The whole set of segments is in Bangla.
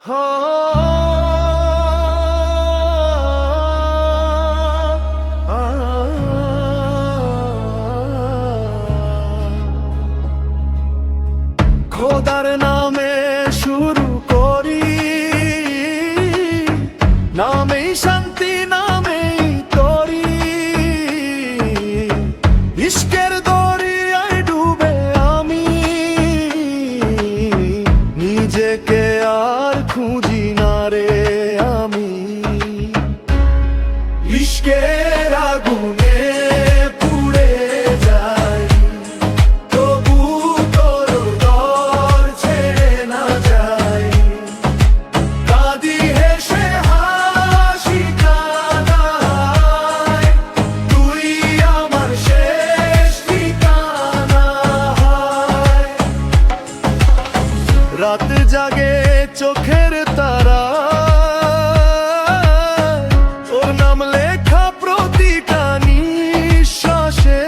খোদার নামে শুরু করি, নামেই শান্তি, নামেই তরি, ইশকের দরিয়ায় ডুবে আমি নিজেকে আর খুঁজি না রে আমি। ইশকের আগুনে পুড়ে যাই, তবু তোর দর ছেড়ে না যাই। কাঁদি হেসে হাসি কাঁদাই, তুই আমার শেষ ঠিকানা হয়। রাত জাগে চোখের তারা, ওর নাম লেখা প্রতিটা নিঃশ্বাসে।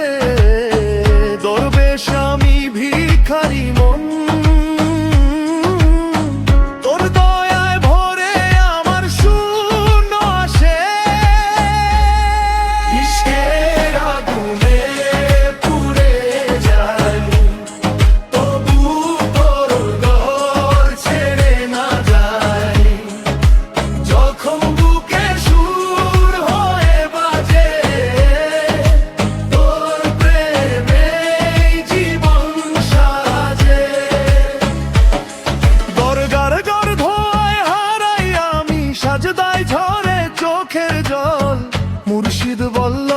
দরবেশ আমি ভিখারি মন, তোর দয়ায় ভরে আমার শূন্য আসে। ইশকের আগুনে পুড়ে যাই, তবু তোর ঘর ছেড়ে না যাই। যখন বুকে সুর হয়ে বাজে, তোর প্রেমেই জীবন সাজে। দরগার গর ধোয় হারাই আমি, সাজদায় ঝরে চোখের জল। মুর্শিদ বলল